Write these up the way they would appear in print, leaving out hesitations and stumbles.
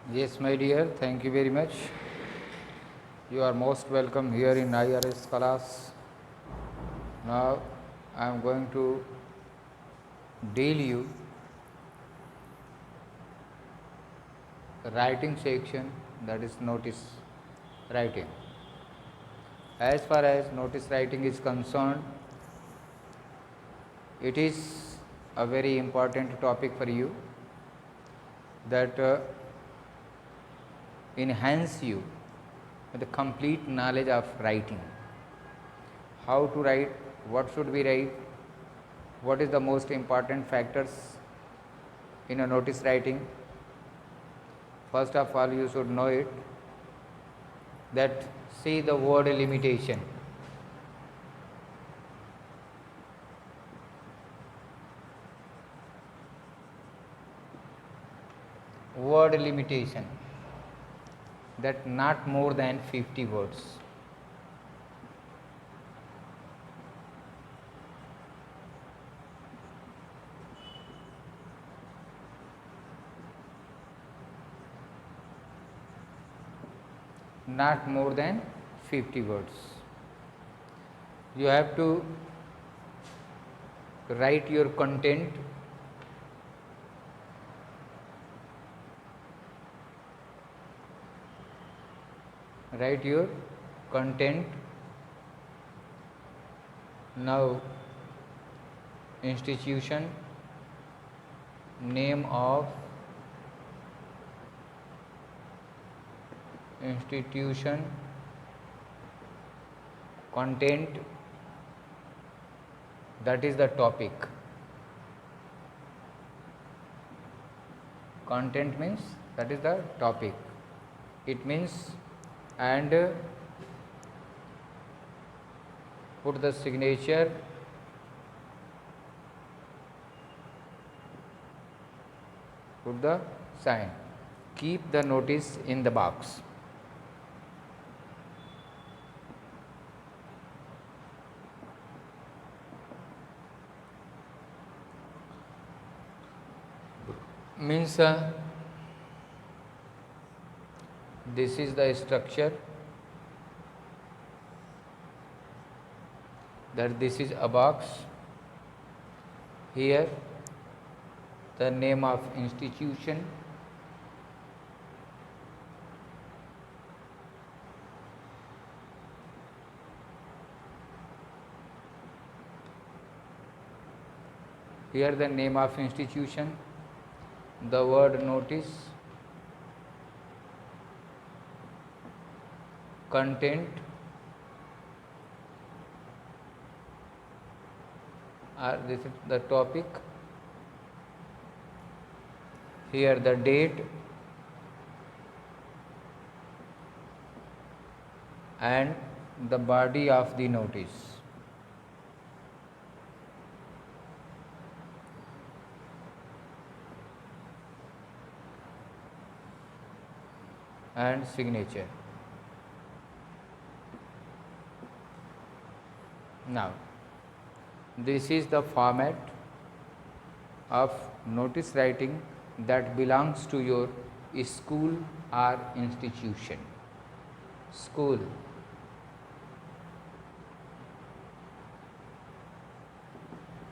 Yes, my dear, thank you very much. You are most welcome here in IRS class. Now, I am going to deal you writing section, that is notice writing. As far as notice writing is concerned, it is a very important topic for you that enhance you with the complete knowledge of writing. How to write, what should we write, what is the most important factors in a notice writing. First of all, you should know it that see the word limitation. Word limitation, that not more than 50 words. Not more than 50 words. You have to write your content, write your content. Now, institution, name of institution, content, that is the topic. Content means that is the topic. It means, and put the signature, put the sign. Keep the notice in the box. Means this is the structure, that this is a box. Here the name of institution, here the name of institution, the word notice, content, this is the topic, here the date, and the body of the notice. And signature. Now, this is the format of notice writing that belongs to your school or institution. School,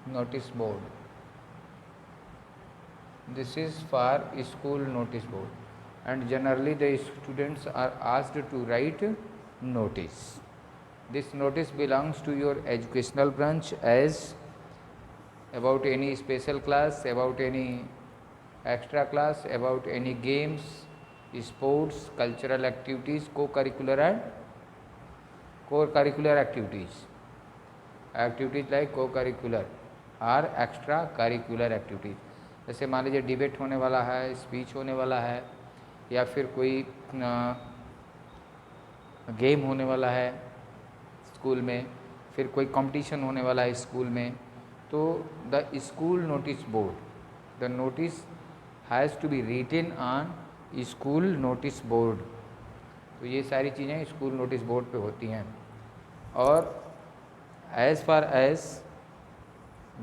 notice board. This is for school notice board, and generally the students are asked to write notice. This notice belongs to your educational branch as about any special class, about any extra class, about any games, sports, cultural activities, co-curricular and co-curricular activities. Activities like co-curricular और extra curricular activities. जैसे मान लीजिए debate होने वाला है, speech होने वाला है, या फिर कोई गेम होने वाला है स्कूल में, फिर कोई कंपटीशन होने वाला है स्कूल में, तो the school notice board, the notice has to be written on school notice board. तो ये सारी चीज़ें स्कूल नोटिस बोर्ड पे होती हैं. और as far as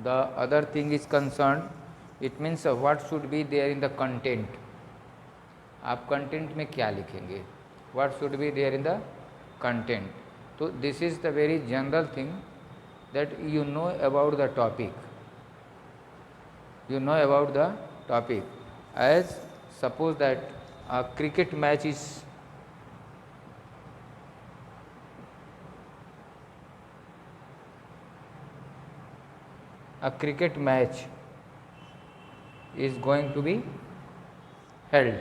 the other thing is concerned, it means what should be there in the content. आप content में क्या लिखेंगे, what should be there in the content. तो this is the very general thing that you know about the topic, you know about the topic. As suppose that a cricket match is going to be held,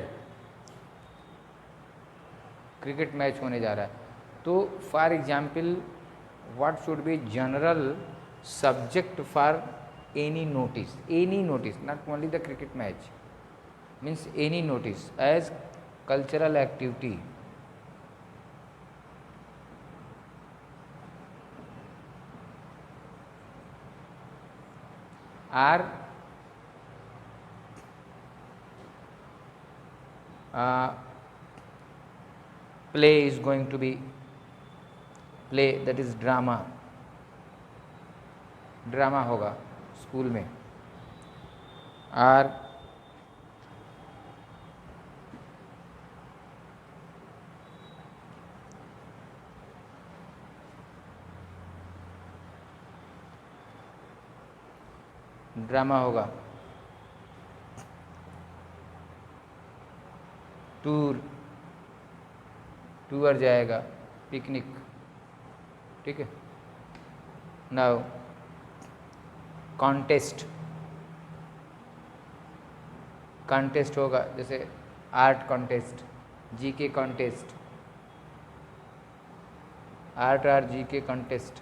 cricket match होने जा रहा है. तो for example what should B general subject for any notice, not only the cricket match, means any notice as cultural activity. Or play is going to be play, that is drama होगा school में. और drama होगा, tour जाएगा, picnic. ठीक है. Now contest होगा, जैसे art contest, GK contest, art और जीके कॉन्टेस्ट,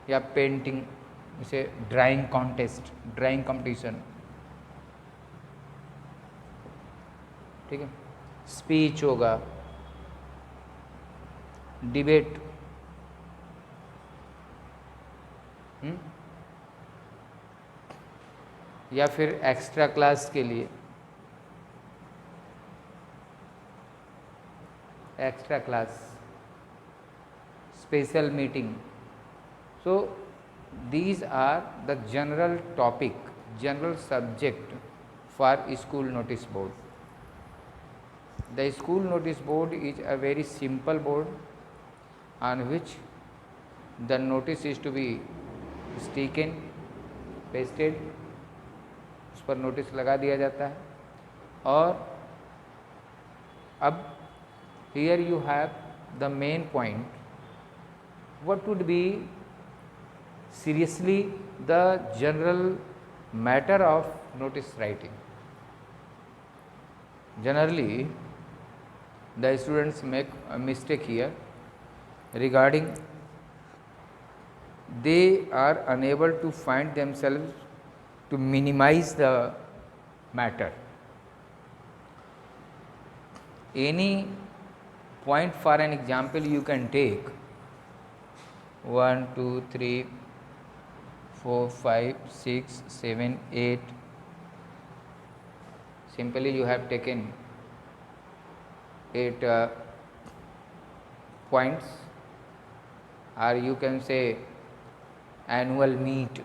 या पेंटिंग, जैसे ड्राइंग कॉन्टेस्ट, ड्राइंग कंपटीशन. ठीक है. स्पीच होगा, डिबेट, या फिर एक्स्ट्रा क्लास के लिए extra class, special meeting. So these are the general topic, general subject for school notice board. The school notice board is a very simple board on which the notice is to be taken, pasted, उस पर notice लगा दिया जाता है. और अब here you have the main point, what would be seriously the general matter of notice writing. Generally the students make a mistake here regarding they are unable to find themselves to minimize the matter. Any point for an example you can take 1, 2, 3, 4, 5, 6, 7, 8. Simply you have taken 8 points, or you can say annual meet,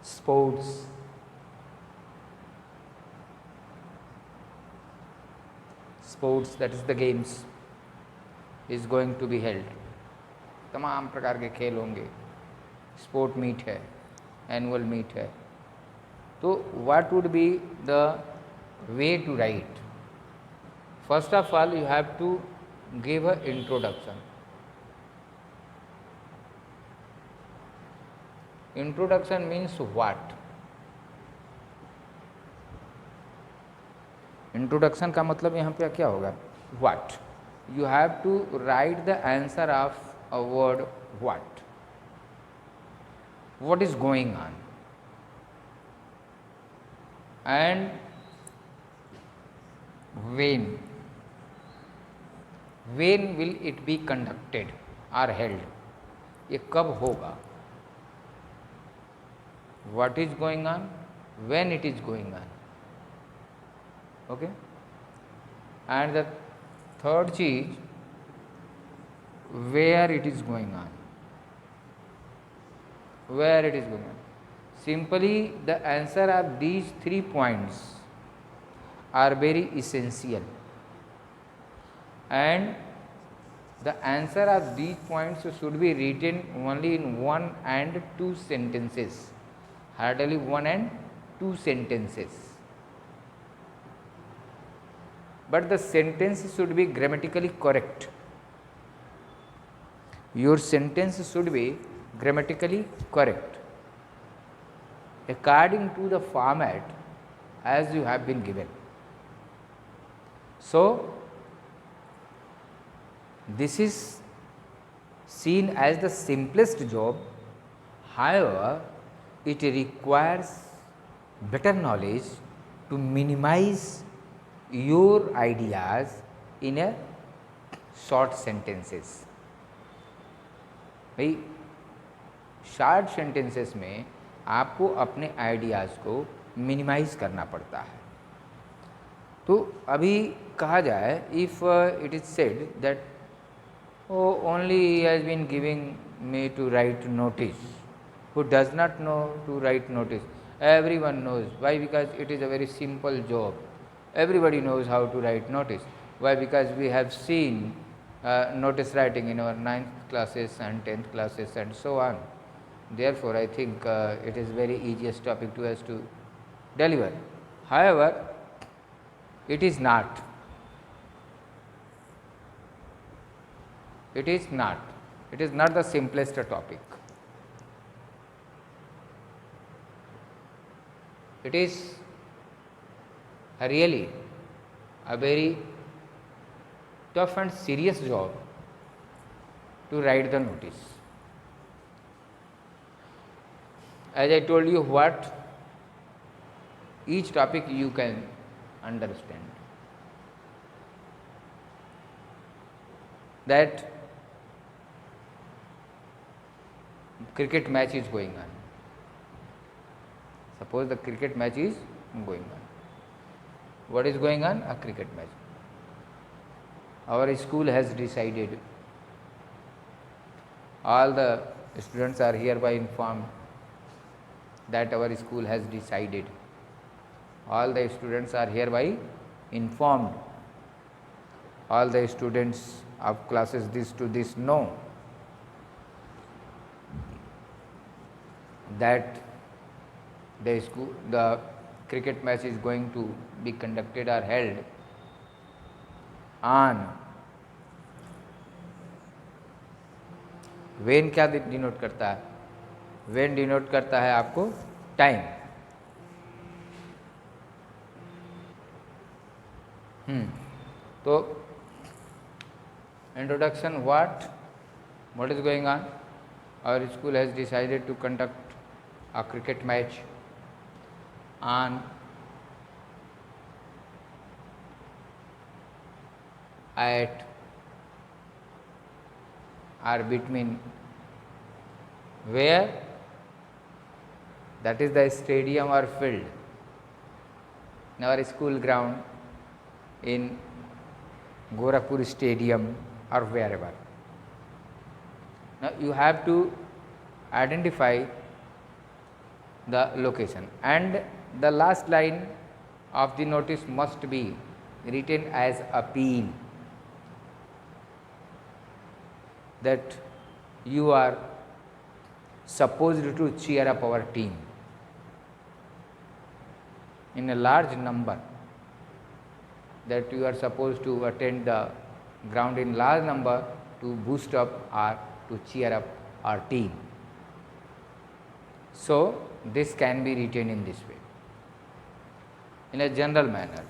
sports, that is the games is going to be held. तमाम प्रकार के खेल होंगे, sport meet है, annual meet है. तो what would be the way to write? First of all you have to give a introduction. Introduction means what? Introduction का मतलब यहाँ पे क्या होगा? What. You have to write the answer of a word what. What is going on and when will it be conducted or held? ये कब होगा? What is going on, when it is going on. Okay. And the third चीज, where it is going on. where it is going on. Simply the answer of these 3 points are very essential, and the answer of these points should be written only in 1 and 2 sentences, hardly 1 and 2 sentences. But the sentence should be grammatically correct. Your sentence should be grammatically correct according to the format as you have been given. So, this is seen as the simplest job, however, it requires better knowledge to minimize your ideas in a short sentences. भाई short sentences में आपको अपने ideas को minimise करना पड़ता है. तो अभी कहा जाए, if it is said that only he has been giving me to write notice, who does not know to write notice. Everyone knows. Why? Because it is a very simple job. Everybody knows how to write notice. Why? Because we have seen notice writing in our 9th classes and 10th classes and so on. Therefore, I think it is very easiest topic to us to deliver. However, it is not. It is not. It is not the simplest topic. It is really a very tough and serious job to write the notice. As I told you, what each topic you can understand. That cricket match is going on. Suppose the cricket match is going on. What is going on? A cricket match. Our school has decided, all the students are hereby informed that our school has decided. All the students are hereby informed. All the students of classes this to this know that the cricket match is going to be conducted or held on when. क्या denote करता है? when denote करता है आपको time. तो introduction, what is going on? Our school has decided to conduct a cricket match on at or between where? That is the stadium or field in our school ground, in Gorakhpur stadium or wherever. Now you have to identify the location, and the last line of the notice must be written as appeal, that you are supposed to cheer up our team in a large number, that you are supposed to attend the ground in large number to boost up or to cheer up our team. So this can be written in this way, in a general manner.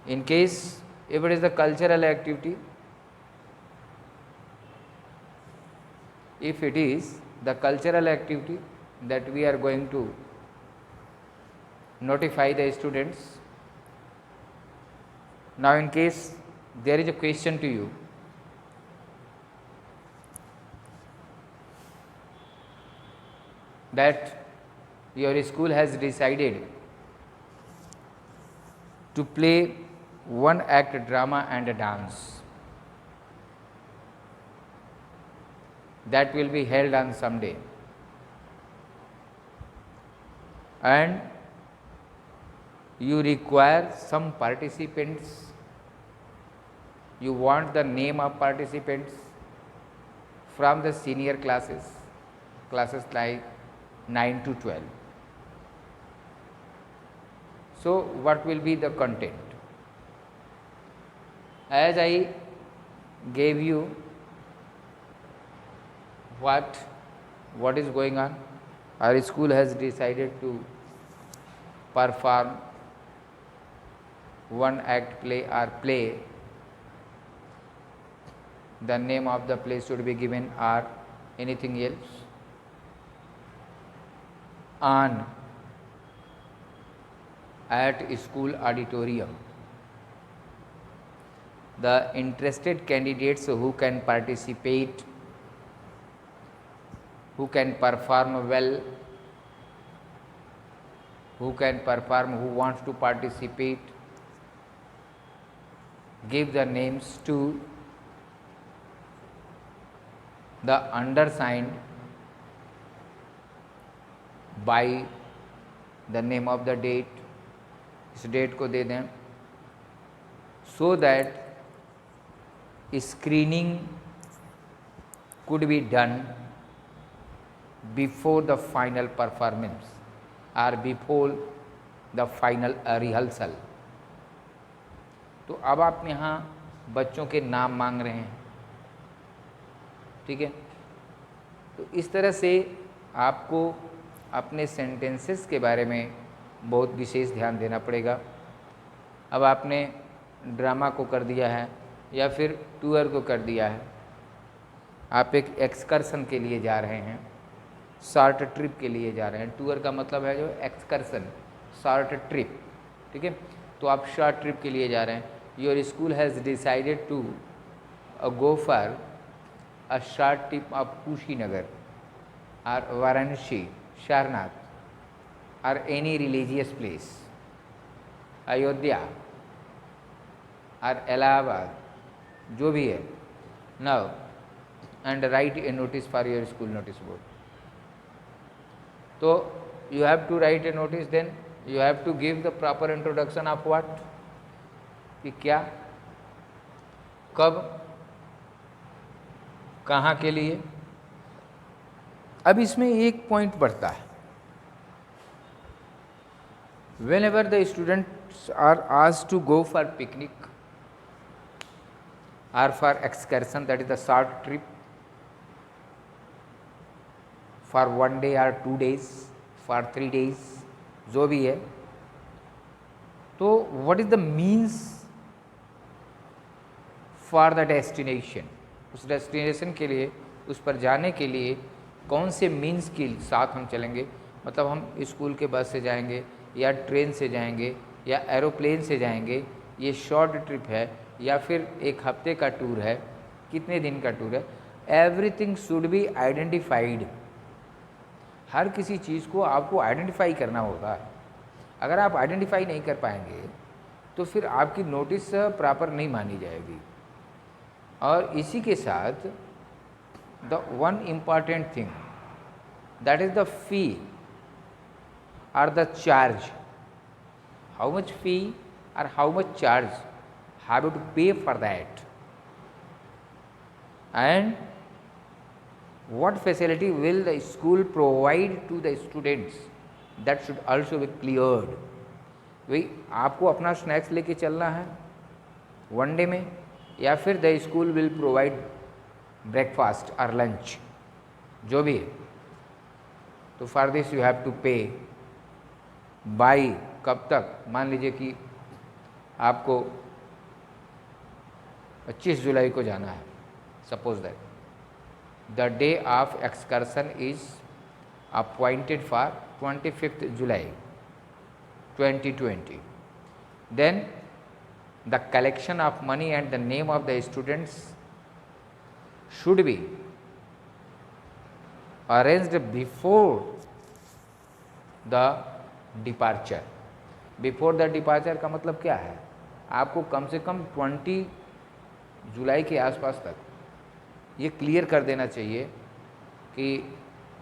In case if it is a cultural activity, if it is the cultural activity that we are going to notify the students. Now in case there is a question to you, that your school has decided to play one act drama and a dance. that will be held on some day, and you require some participants, you want the name of participants from the senior classes like 9 to 12. So what will be the content? As I gave you what is going on, our school has decided to perform one act play or play. The name of the play should be given or anything else. On at school auditorium, the interested candidates who can participate, who can perform well, who wants to participate, give the names to the undersigned by the name of the date, इस date को दे दें, so that screening could be done before the final performance or before the final rehearsal. तो अब आप यहाँ बच्चों के नाम मांग रहे हैं, ठीक है। तो इस तरह से आपको अपने सेंटेंसेस के बारे में बहुत विशेष ध्यान देना पड़ेगा। अब आपने ड्रामा को कर दिया है या फिर टूर को कर दिया है, आप एक एक्सकर्सन के लिए जा रहे हैं, शॉर्ट ट्रिप के लिए जा रहे हैं। टूर का मतलब है जो एक्सकर्सन, शॉर्ट ट्रिप, ठीक है। तो आप शॉर्ट ट्रिप के लिए जा रहे हैं। Your school has decided to go for a short trip of Kushinagar और वाराणसी, सारनाथ और एनी रिलीजियस प्लेस, अयोध्या और इलाहाबाद, जो भी है। Now and write a notice for your school notice board. तो you have to write a notice, then you have to give the proper introduction of what, कि क्या, कब, कहाँ के लिए। अब इसमें एक पॉइंट बढ़ता है, whenever the students are asked to go for picnic or for excursion, that is the short trip for 1 day or 2 days, for 3 days, जो भी है, तो what is the means for the destination, उस destination के लिए, उस पर जाने के लिए कौन से मीन्स के साथ हम चलेंगे। मतलब हम स्कूल के बस से जाएंगे या ट्रेन से जाएंगे या एरोप्लेन से जाएंगे, ये शॉर्ट ट्रिप है या फिर एक हफ्ते का टूर है, कितने दिन का टूर है, एवरीथिंग शुड बी आइडेंटिफाइड। हर किसी चीज़ को आपको आइडेंटिफाई करना होगा। अगर आप आइडेंटिफाई नहीं कर पाएंगे तो फिर आपकी नोटिस प्रॉपर नहीं मानी जाएगी। और इसी के साथ the one important thing, that is the fee or the charge, how much fee or how much charge have to pay for that, and what facility will the school provide to the students, that should also be cleared। भाई आपको अपना snacks लेके चलना है one day में, या फिर the school will provide breakfast और लंच, जो भी है। तो for this you have to pay by कब तक, मान लीजिए कि आपको 25 जुलाई को जाना है, suppose that the day of excursion is appointed for 25th July 2020, then the collection of money and the name of the students should be arranged before the departure. Before the departure का मतलब क्या है, आपको कम से कम 20 जुलाई के आसपास तक ये क्लियर कर देना चाहिए कि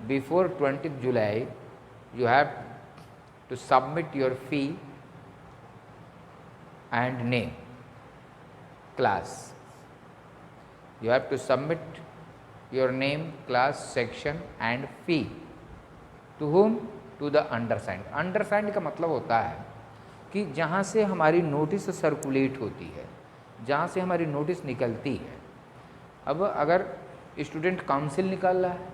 before 20 July you have to submit your fee and name, class. You have to submit your name, class, section and fee. To whom? To the undersigned. undersigned का मतलब होता है कि जहाँ से हमारी नोटिस सर्कुलेट होती है, जहाँ से हमारी नोटिस निकलती है। अब अगर स्टूडेंट काउंसिल निकाल रहा है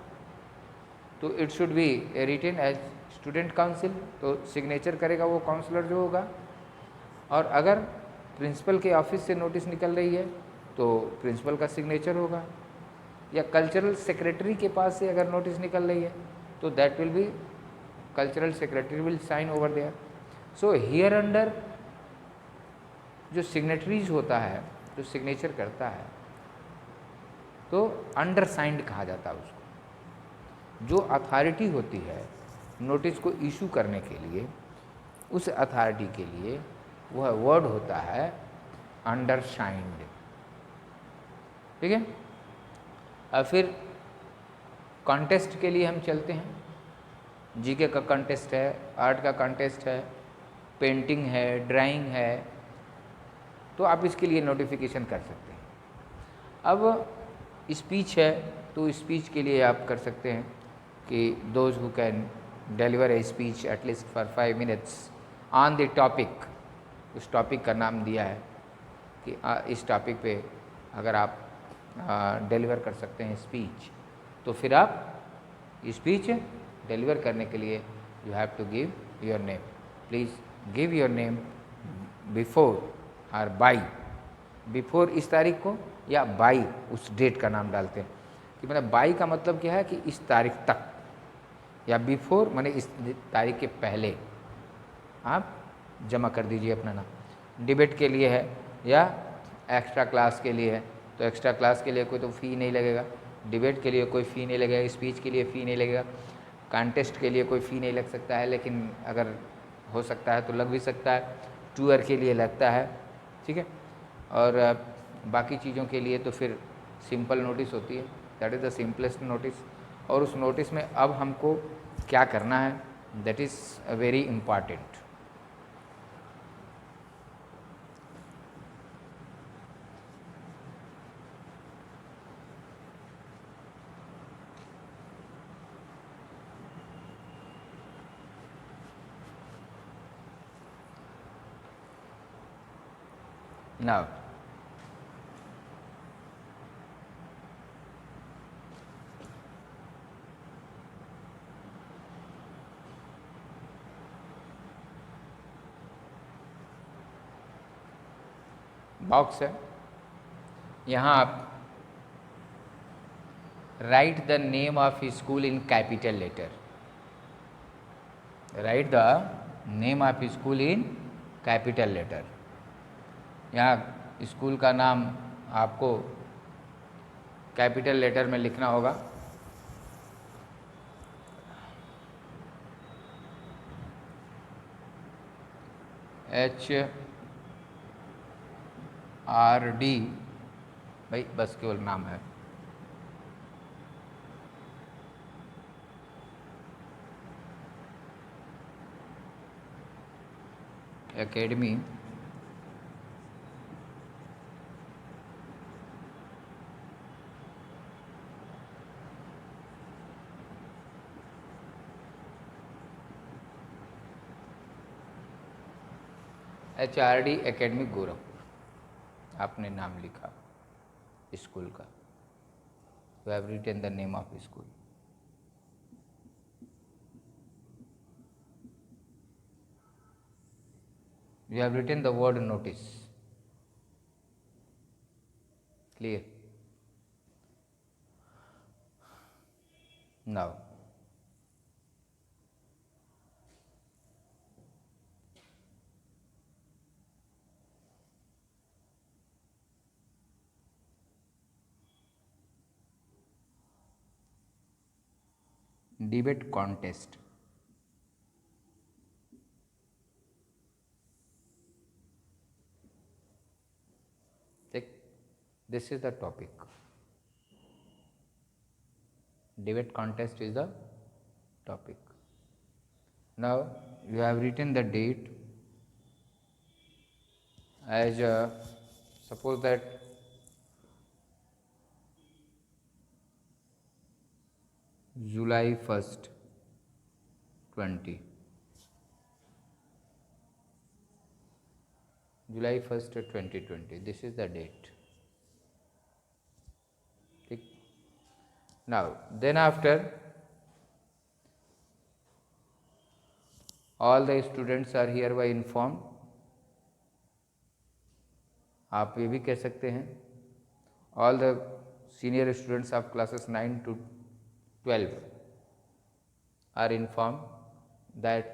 तो it should be written as student council, तो सिग्नेचर करेगा वो काउंसलर जो होगा। और अगर प्रिंसिपल के ऑफिस से नोटिस निकल रही है तो प्रिंसिपल का सिग्नेचर होगा, या कल्चरल सेक्रेटरी के पास से अगर नोटिस निकल रही है तो that will be cultural secretary will sign over there. So here under जो सिग्नेटरीज होता है, जो सिग्नेचर करता है, तो अंडरसाइंड कहा जाता है उसको। जो अथॉरिटी होती है नोटिस को इशू करने के लिए, उस अथॉरिटी के लिए वह वर्ड होता है अंडरसाइंड। ठीक है। अब फिर कॉन्टेस्ट के लिए हम चलते हैं। जीके का कॉन्टेस्ट है, आर्ट का कॉन्टेस्ट है, पेंटिंग है, ड्राइंग है, तो आप इसके लिए नोटिफिकेशन कर सकते हैं। अब स्पीच है तो स्पीच के लिए आप कर सकते हैं कि those who can deliver a speech at least for 5 minutes on the topic. उस टॉपिक का नाम दिया है कि इस टॉपिक पे अगर आप डिलीवर कर सकते हैं स्पीच, तो फिर आप स्पीच डिलीवर करने के लिए you have to give your name. Please give your name before और बाई। बिफोर इस तारीख को या बाई उस डेट का नाम डालते हैं कि मतलब बाई का मतलब क्या है कि इस तारीख तक, या बिफोर माने इस तारीख के पहले आप जमा कर दीजिए अपना नाम। डिबेट के लिए है या एक्स्ट्रा क्लास के लिए है तो एक्स्ट्रा क्लास के लिए कोई तो फ़ी नहीं लगेगा, डिबेट के लिए कोई फ़ी नहीं लगेगा, स्पीच के लिए फ़ी नहीं लगेगा, कॉन्टेस्ट के लिए कोई फ़ी नहीं लग सकता है, लेकिन अगर हो सकता है तो लग भी सकता है। टूर के लिए लगता है, ठीक है। और बाकी चीज़ों के लिए तो फिर सिंपल नोटिस होती है, that is the simplest notice. और उस नोटिस में अब हमको क्या करना है, that is very important. Now, box है, यहाँ आप write the name of school in capital letter. Write the name of school in capital letter. यहाँ स्कूल का नाम आपको कैपिटल लेटर में लिखना होगा। HRD, भाई बस केवल नाम है। एकेडमी HRD एकेडमी गोरखपुर, आपने नाम लिखा स्कूल का। You have written the name of school. You have written the word notice. Clear? Now, debate contest. This is the topic. Debate contest is the topic. Now you have written the date as suppose that July 1st 20, July 1st 2020, this is the date. ठीक. Now then after all the students are hereby informed, आप ये भी कह सकते हैं all the senior students of classes 9 to 12 are informed that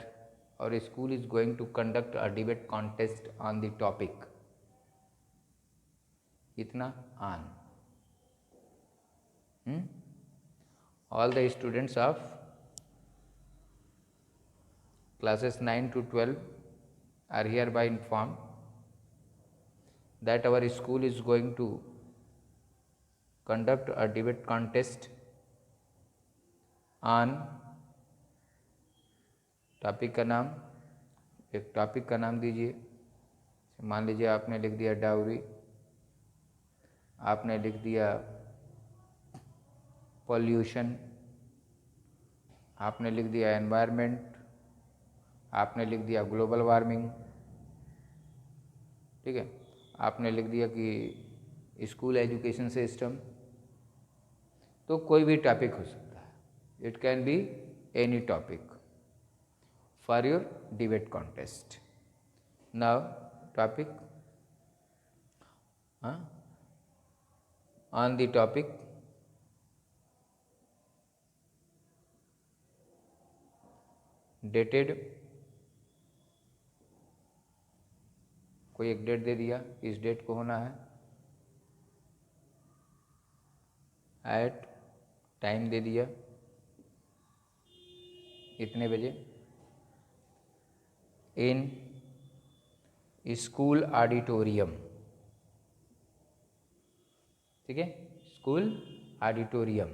our school is going to conduct a debate contest on the topic इतना on. All the students of classes 9 to 12 are hereby informed that our school is going to conduct a debate contest on topic का नाम, एक topic का नाम दीजिए. मान लीजिए आपने लिख दिया डाउरी, आपने लिख दिया पॉल्यूशन, आपने लिख दिया एनवायरनमेंट, आपने लिख दिया ग्लोबल वार्मिंग. ठीक है, आपने लिख दिया कि स्कूल एजुकेशन सिस्टम. तो कोई भी टॉपिक हो सकता है. It can be any topic for your debate contest. Now topic on the topic dated, कोई एक डेट दे दिया, इस डेट को होना है. एट टाइम दे दिया इतने बजे, इन स्कूल ऑडिटोरियम. ठीक है, स्कूल ऑडिटोरियम.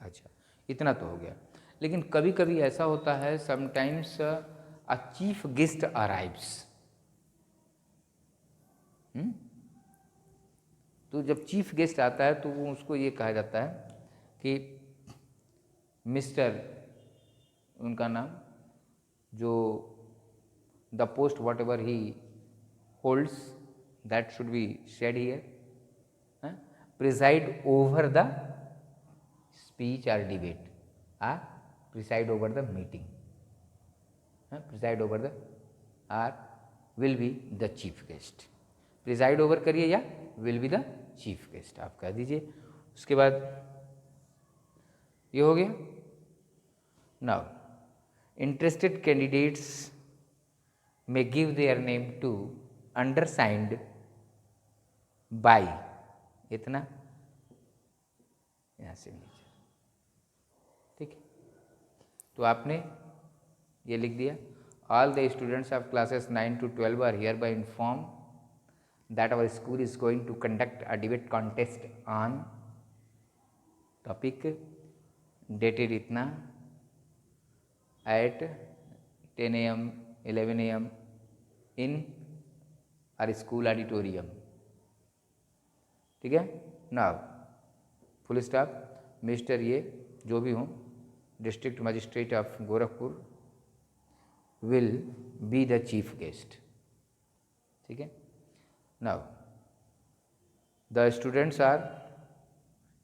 अच्छा, इतना तो हो गया. लेकिन कभी कभी ऐसा होता है, sometimes a chief guest arrives. तो जब चीफ गेस्ट आता है तो वो उसको ये कहा जाता है कि मिस्टर, उनका नाम, जो the post whatever he holds that should be said here, preside over the speech और debate, preside over the meeting, preside over the are will be the chief guest. Preside over करिए या will be the chief guest आप कह दीजिए. उसके बाद ये हो गया. Now interested candidates may give their name to undersigned by, इतना यहाँ से नीचे. ठीक है, तो आपने ये लिख दिया, all the students of classes 9 to 12 are hereby informed that our school is going to conduct a debate contest on topic dated इतना at 10 AM 11 AM in are school auditorium. ठीक है. नाउ फुल स्टॉप, मिस्टर ये जो भी हों, district magistrate of Gorakhpur will be the chief guest. ठीक है. Now the students are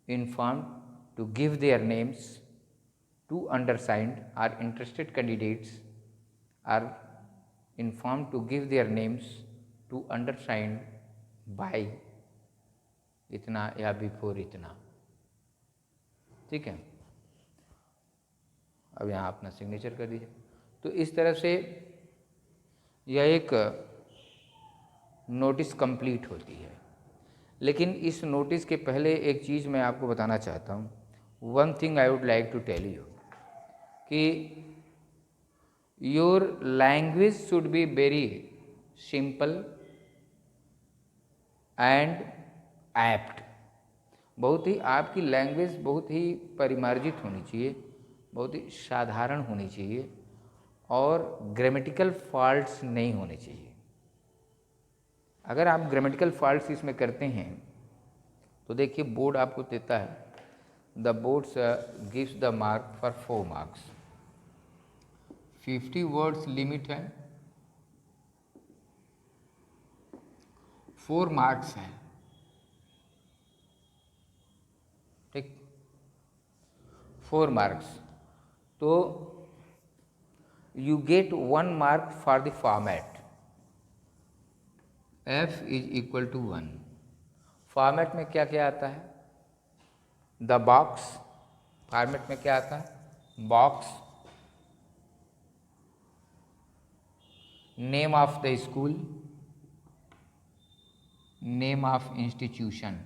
informed to give their names to undersigned, are interested candidates are informed to give their names to undersigned by इतना या before इतना. ठीक है. अब यहाँ अपना सिग्नेचर कर दीजिए. तो इस तरह से यह एक नोटिस कंप्लीट होती है. लेकिन इस नोटिस के पहले एक चीज़ मैं आपको बताना चाहता हूँ. One thing I would like to tell you कि your language should be very simple and apt. बहुत ही आपकी लैंग्वेज बहुत ही परिमार्जित होनी चाहिए, बहुत ही साधारण होनी चाहिए और ग्रामेटिकल फॉल्ट्स नहीं होने चाहिए। अगर आप ग्रामेटिकल फॉल्ट्स इसमें करते हैं तो देखिए बोर्ड आपको देता है, the board gives the mark for 4 marks, 50 words limit है, 4 मार्क्स हैं, ठीक, 4 मार्क्स। तो you get 1 mark for the format, f is equal to 1। Format में क्या क्या आता है, द बॉक्स, फॉर्मेट में क्या आता है, box, name of the school, name of institution,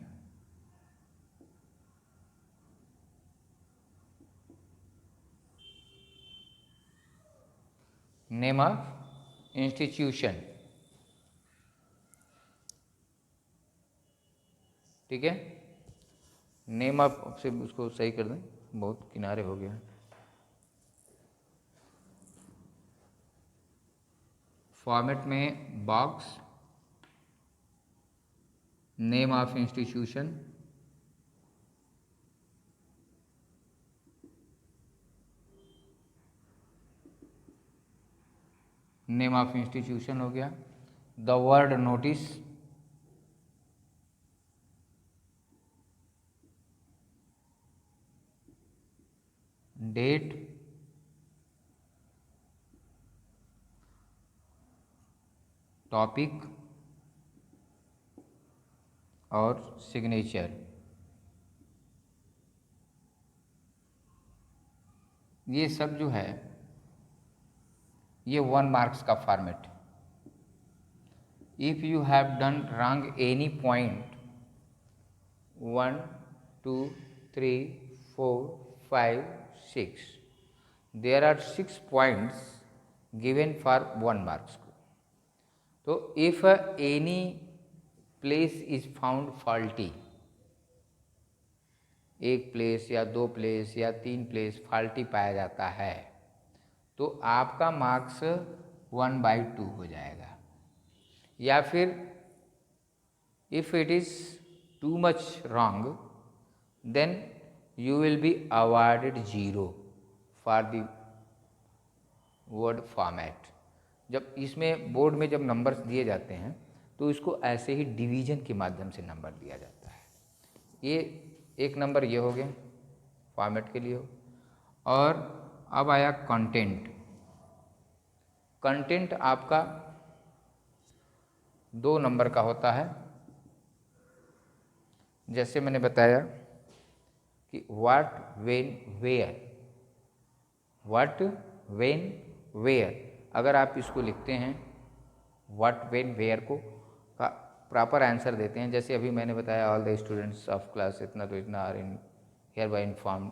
name of institution, ठीक है। नेम ऑफ से उसको सही कर दें, बहुत किनारे हो गया। फॉर्मेट में box, name of institution, name of institution हो गया, the word notice, date, topic और सिग्नेचर। ये सब जो है ये 1 मार्क्स का format. If you have done wrong any point 1 2 3 4 5 6, there are 6 points given for 1 marks को। तो if any place is found faulty, एक प्लेस या 2 प्लेस या 3 प्लेस फॉल्टी पाया जाता है तो आपका मार्क्स 1/2 हो जाएगा। या फिर if it is too much wrong then you will be awarded 0 for the word format. जब इसमें बोर्ड में जब नंबर्स दिए जाते हैं तो इसको ऐसे ही डिवीजन के माध्यम से नंबर दिया जाता है। ये एक नंबर ये हो गया फॉर्मेट के लिए हो। और अब आया कंटेंट। कंटेंट आपका 2 नंबर का होता है। जैसे मैंने बताया कि what, when, where, what, when, where, अगर आप इसको लिखते हैं व्हाट, व्हेन, वेयर को का प्रॉपर आंसर देते हैं, जैसे अभी मैंने बताया all the students of class इतना तो इतना are in hereby informed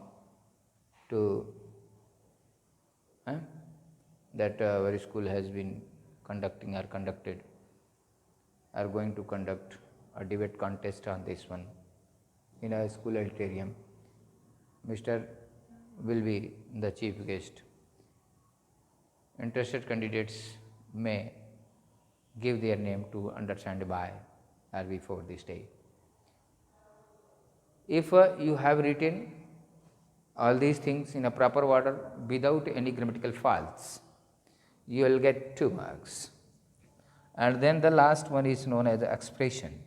to that our school has been conducting or conducted are going to conduct a debate contest on this one in a school auditorium. Mr. will be the chief guest. Interested candidates may give their name to understand by or before this day. If you have written all these things in a proper order without any grammatical faults, you will get 2 marks. And then the last one is known as the expression.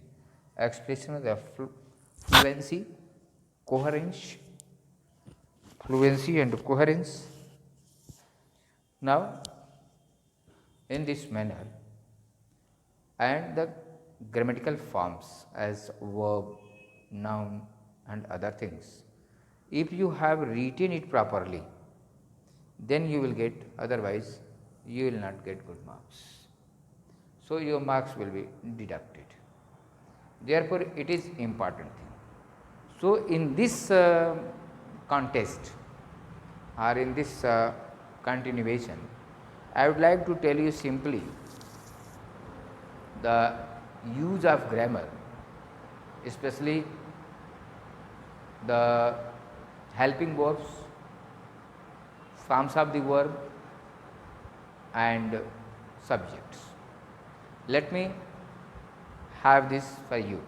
Expression is the fluency, coherence, fluency and coherence. Now, in this manner, and the grammatical forms as verb, noun and other things, if you have written it properly, then you will get, otherwise you will not get good marks. So your marks will be deducted. Therefore, it is important thing. So in this contest or in this continuation, I would like to tell you simply the use of grammar, especially the helping verbs, forms of the verb and subjects. Let me have this for you.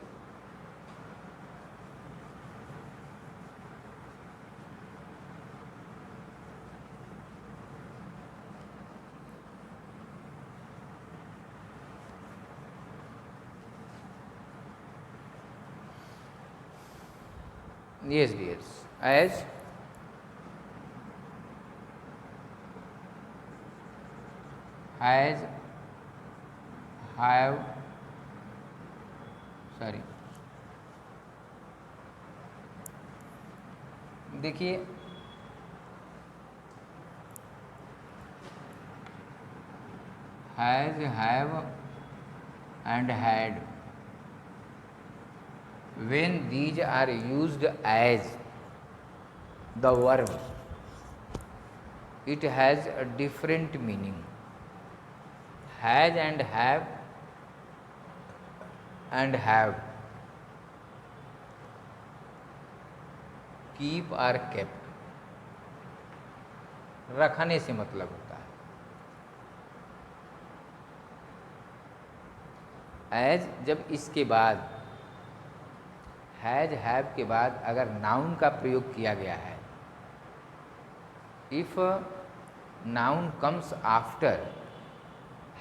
Yes, dears. As have, sorry, देखिए has, have and had, when these are used as the verb, it has a different meaning. Has and have keep or kept, रखने से मतलब होता है। As जब इसके बाद has have के बाद अगर नाउन का प्रयोग किया गया है, if noun comes after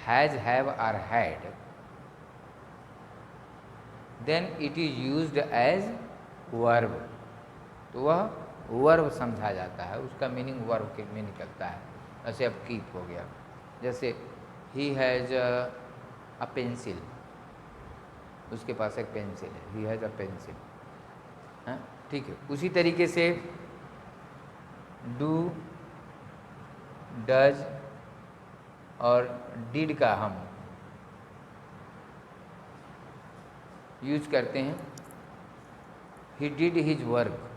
has have और had, then it is used as verb, तो वह वर्ब समझा जाता है, उसका मीनिंग वर्ब के में निकलता है। जैसे अब कीप हो गया, जैसे ही हैज़ अ पेंसिल, उसके पास एक पेंसिल है, ही हैज़ अ पेंसिल, हाँ ठीक है। उसी तरीके से डू, डज और डिड का हम यूज करते हैं। He did his work,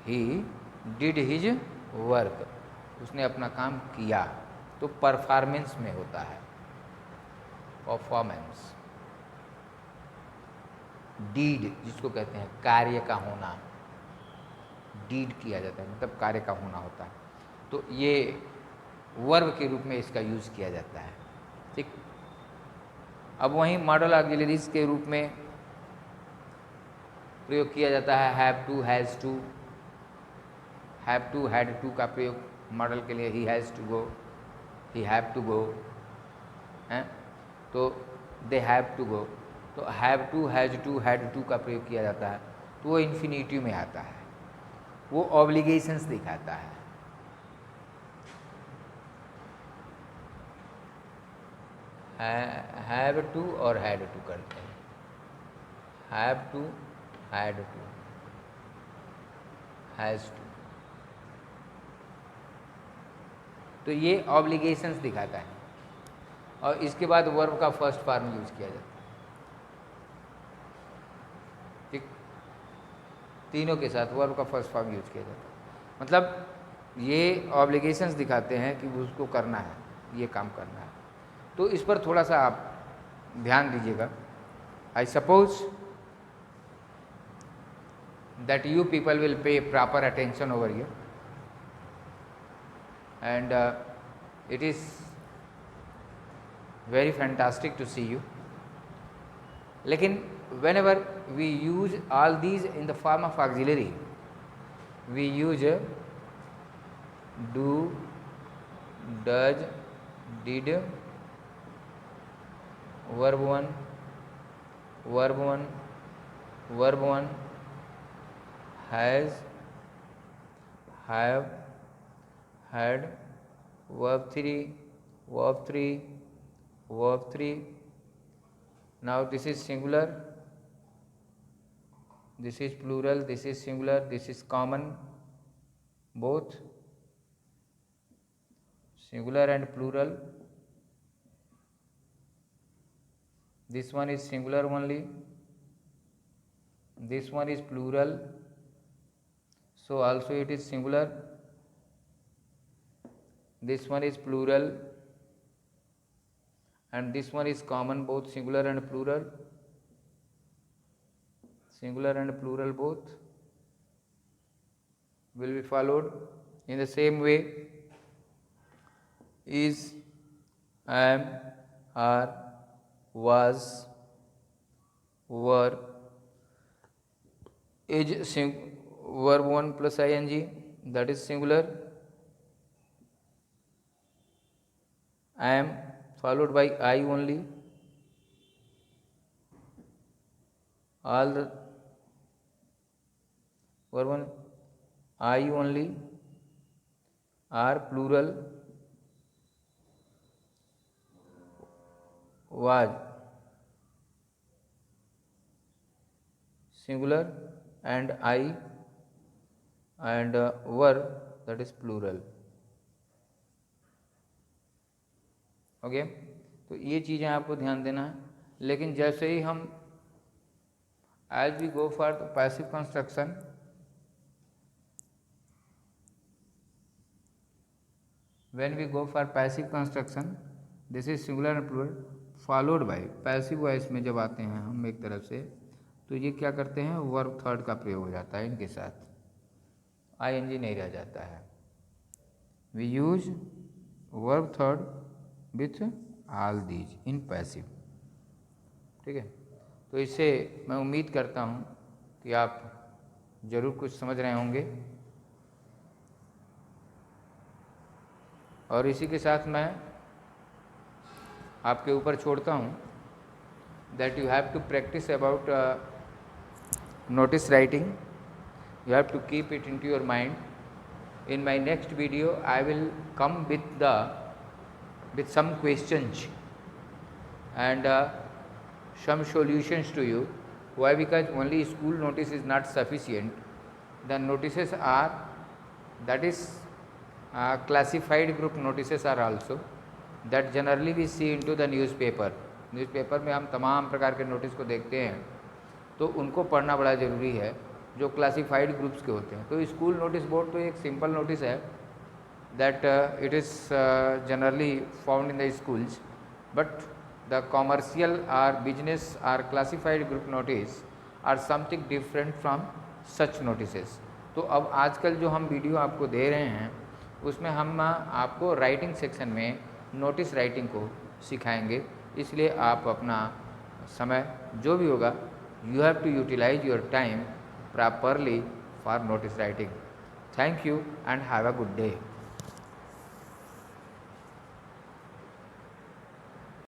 he did his work, उसने अपना काम किया, तो परफॉर्मेंस में होता है, परफॉर्मेंस। डीड जिसको कहते हैं कार्य का होना, डीड किया जाता है मतलब कार्य का होना होता है, तो ये वर्ब के रूप में इसका यूज किया जाता है, ठीक। अब वहीं मॉडल ऑक्सिलरीज के रूप में प्रयोग किया जाता है have to, has to. Have to, had to का प्रयोग मॉडल के लिए, he has to go, he have to go, हैं, तो दे हैव टू गो। तो have to, has to, had to का प्रयोग किया जाता है, तो वो इन्फिनिटिव में आता है, वो ऑब्लिगेशंस दिखाता है। हैव टू और हैड टू करते हैं, have to, had to, has to, तो ये ऑब्लिगेशंस दिखाता है। और इसके बाद वर्ब का फर्स्ट फॉर्म यूज किया जाता है, ठीक, तीनों के साथ वर्ब का फर्स्ट फॉर्म यूज किया जाता है। मतलब ये ऑब्लिगेशंस दिखाते हैं कि उसको करना है, ये काम करना है। तो इस पर थोड़ा सा आप ध्यान दीजिएगा। I suppose that you people will pay proper attention over here, and it is very fantastic to see you. लेकिन whenever we use all these in the form of auxiliary, we use do, does, did, verb 1, verb 1, verb 1, has, have, had, verb 3, verb 3, verb 3. Now this is singular, this is plural, this is singular, this is common, both singular and plural. This one is singular only, this one is plural, so also it is singular. This one is plural and this one is common, both singular and plural, singular and plural both will be followed. In the same way, is, am, are, was, were, is verb 1 plus ing, that is singular. Am followed by I only. All the verb 1 I only. Are plural. Was singular and I and were, that is plural. Okay तो ये चीज़ें आपको ध्यान देना है. लेकिन जैसे ही हम as we go for the passive construction, when we go for passive construction, this is singular and plural followed by passive voice में जब आते हैं हम एक तरफ से, तो ये क्या करते हैं, वर्ब थर्ड का प्रयोग हो जाता है इनके साथ, आईएनजी नहीं रह जाता है. We use verb third with all these in passive. ठीक है, तो इससे मैं उम्मीद करता हूँ कि आप ज़रूर कुछ समझ रहे होंगे. और इसी के साथ मैं आपके ऊपर छोड़ता हूँ that you have to practice about notice writing. You have to keep it into your mind. In my next video I will come with some questions and some solutions to you. Why? Because only school notice is not sufficient. The notices are, that is classified group notices are also, that generally we see into the newspaper. Newspaper में हम तमाम प्रकार के notice को देखते हैं, तो उनको पढ़ना बड़ा ज़रूरी है जो क्लासिफाइड ग्रुप्स के होते हैं. तो स्कूल नोटिस बोर्ड तो एक सिंपल नोटिस है that it is generally found in the schools, but the commercial or business or classified group notice or something different from such notices. तो अब आजकल जो हम वीडियो आपको दे रहे हैं उसमें हम आपको राइटिंग सेक्शन में नोटिस राइटिंग को सिखाएंगे. इसलिए आप अपना समय जो भी होगा, you have to utilize your time properly for notice writing. Thank you and have a good day.